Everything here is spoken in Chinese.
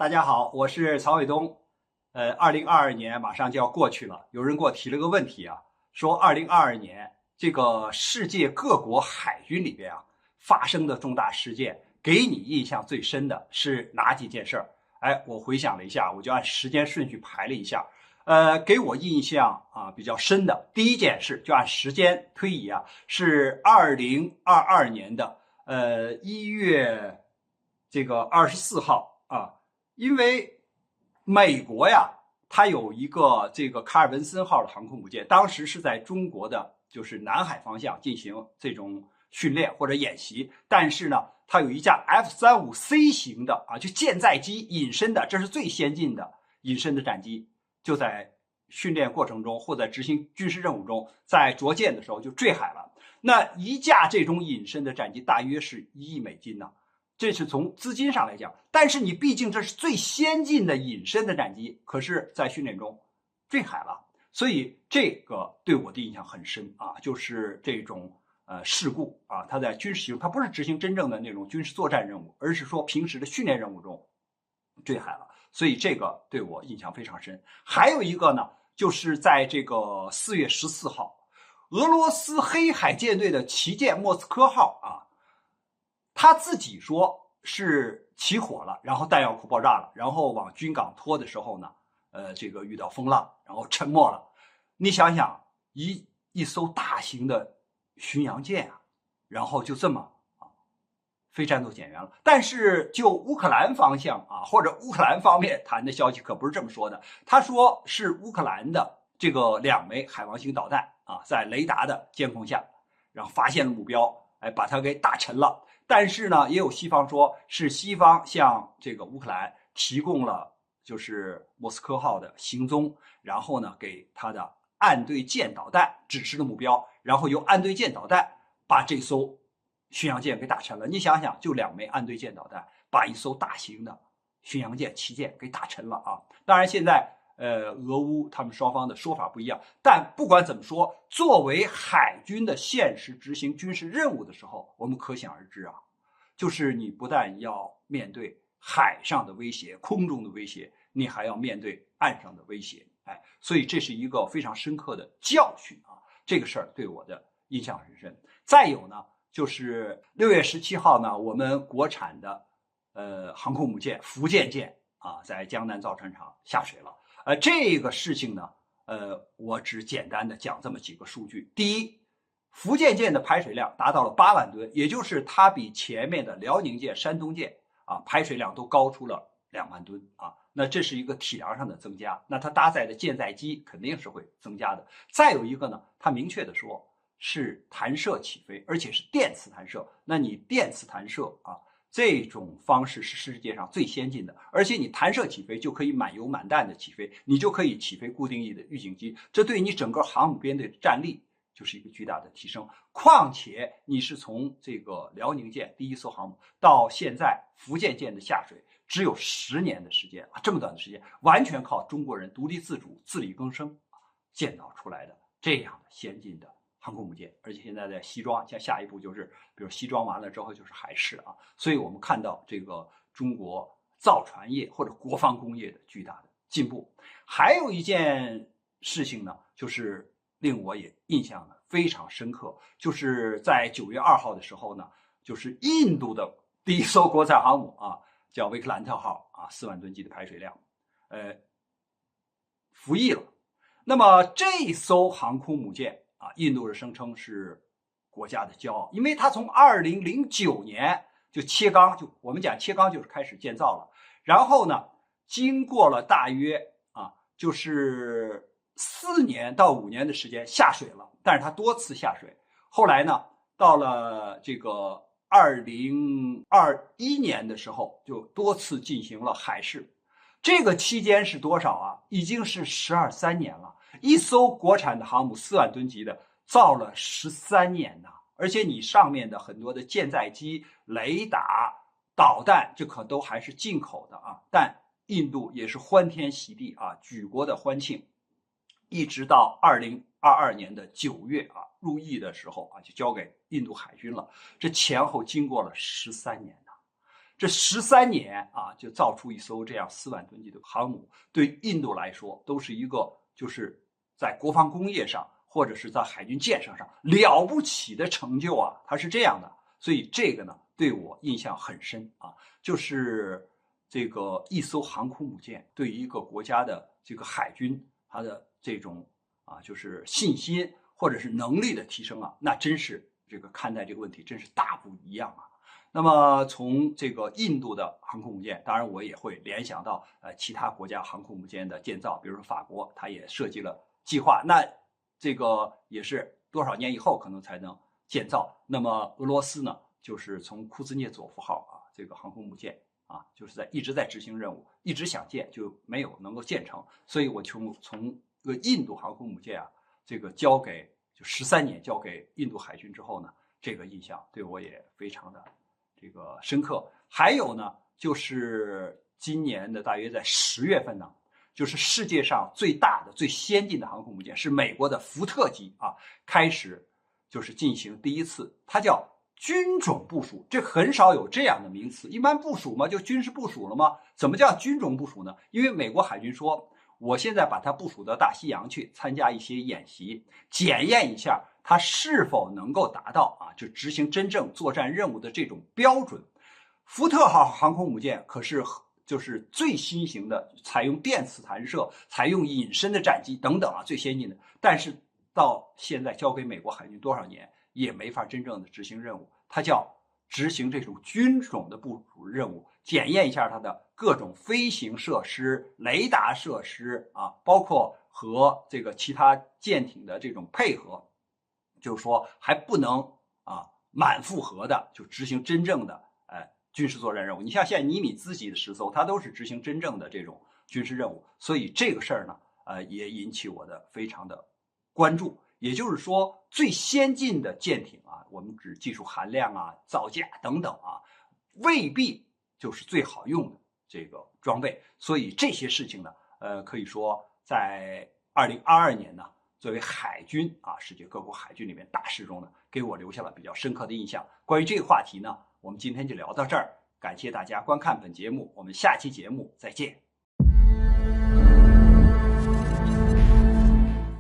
大家好，我是曹伟东。2022年马上就要过去了，有人给我提了个问题啊，说2022年这个世界各国海军里边啊发生的重大事件，给你印象最深的是哪几件事儿？我回想了一下，我就按时间顺序排了一下。给我印象比较深的第一件事，就按时间推移啊，是2022年的1月24号啊。因为美国呀，它有一个这个卡尔文森号的航空母舰，当时是在中国的就是南海方向进行这种训练或者演习，但是呢，它有一架 F-35C 型的就舰载机隐身的，这是最先进的隐身的战机，就在训练过程中或者执行军事任务中，在着舰的时候就坠海了。那一架这种隐身的战机大约是$1亿呢。这是从资金上来讲，但是你毕竟这是最先进的隐身的战机，可是在训练中坠海了，所以这个对我的印象很深啊，就是这种事故啊，它在军事行动，它不是执行真正的那种军事作战任务，而是说平时的训练任务中坠海了，所以这个对我印象非常深。还有一个呢，就是在这个4月14号，俄罗斯黑海舰队的旗舰莫斯科号啊。他自己说是起火了，然后弹药库爆炸了，然后往军港拖的时候呢，这个遇到风浪，然后沉没了。你想想，一艘大型的巡洋舰啊，然后就这么非战斗减员了。但是就乌克兰方向或者乌克兰方面谈的消息可不是这么说的，他说是乌克兰的这个2枚海王星导弹在雷达的监控下，然后发现了目标，把它给打沉了。但是呢，也有西方说是西方向这个乌克兰提供了就是莫斯科号的行踪，然后呢给他的岸对舰导弹指示的目标，然后由岸对舰导弹把这艘巡洋舰给打沉了。你想想，就2枚岸对舰导弹把一艘大型的巡洋舰旗舰给打沉了啊！当然现在俄乌他们双方的说法不一样，但不管怎么说，作为海军的现实执行军事任务的时候，我们可想而知就是你不但要面对海上的威胁、空中的威胁，你还要面对岸上的威胁，所以这是一个非常深刻的教训这个事儿对我的印象很深。再有呢，就是6月17号呢，我们国产的航空母舰福建舰在江南造船厂下水了。这个事情呢，我只简单的讲这么几个数据。第一，福建舰的排水量达到了8万吨，也就是它比前面的辽宁舰、山东舰排水量都高出了2万吨那这是一个体量上的增加，那它搭载的舰载机肯定是会增加的。再有一个呢，它明确的说是弹射起飞，而且是电磁弹射。那你电磁弹射这种方式是世界上最先进的，而且你弹射起飞就可以满油满弹的起飞，你就可以起飞固定翼的预警机，这对你整个航母编队的战力就是一个巨大的提升。况且你是从这个辽宁舰第一艘航母到现在福建舰的下水，只有10年的时间这么短的时间，完全靠中国人独立自主、自力更生建造出来的这样的先进的航空母舰，而且现在在西装，像下一步就是比如西装完了之后就是海事所以我们看到这个中国造船业或者国防工业的巨大的进步。还有一件事情呢，就是令我也印象呢非常深刻，就是在9月2号的时候呢，就是印度的第一艘国产航母叫维克兰特号4万吨级的排水量服役了。那么这艘航空母舰印度人声称是国家的骄傲，因为它从2009年就切缸，就我们讲切缸就是开始建造了，然后呢，经过了大约就是4年到5年的时间下水了，但是它多次下水。后来呢，到了这个2021年的时候，就多次进行了海试。这个期间是多少已经是13年了。一艘国产的航母4万吨级的造了13年而且你上面的很多的舰载机、雷达、导弹，这可都还是进口的但印度也是欢天喜地举国的欢庆，一直到2022年的9月入役的时候就交给印度海军了。这前后经过了13年这13年啊，就造出一艘这样4万吨级的航母，对印度来说都是一个就是在国防工业上或者是在海军建设上了不起的成就啊，它是这样的。所以这个呢，对我印象很深啊，就是这个一艘航空母舰对于一个国家的这个海军它的这种就是信心或者是能力的提升啊，那真是这个看待这个问题真是大不一样啊。那么从这个印度的航空母舰，当然我也会联想到其他国家航空母舰的建造，比如说法国，它也设计了计划，那这个也是多少年以后可能才能建造。那么俄罗斯呢，就是从库兹涅佐夫号这个航空母舰就是一直在执行任务，一直想建就没有能够建成，所以我从这个印度航空母舰这个交给就13年交给印度海军之后呢，这个印象对我也非常的这个深刻。还有呢，就是今年的大约在10月份呢，就是世界上最大的最先进的航空母舰是美国的福特级开始就是进行第一次，它叫军种部署，这很少有这样的名词。一般部署嘛，就军事部署了吗？怎么叫军种部署呢？因为美国海军说，我现在把它部署到大西洋去参加一些演习，检验一下它是否能够达到就执行真正作战任务的这种标准。福特号航空母舰可是就是最新型的，采用电磁弹射，采用隐身的战机等等最先进的，但是到现在交给美国海军多少年也没法真正的执行任务，它叫执行这种军种的部署任务，检验一下它的各种飞行设施、雷达设施包括和这个其他舰艇的这种配合，就是说还不能满负荷的就执行真正的军事作战任务。你像现在尼米兹级的10艘，它都是执行真正的这种军事任务，所以这个事儿呢，也引起我的非常的关注。也就是说，最先进的舰艇我们指技术含量造价等等未必就是最好用的这个装备。所以这些事情呢，可以说在2022年呢，作为海军世界各国海军里面大事中呢，给我留下了比较深刻的印象。关于这个话题呢，我们今天就聊到这儿，感谢大家观看本节目，我们下期节目再见。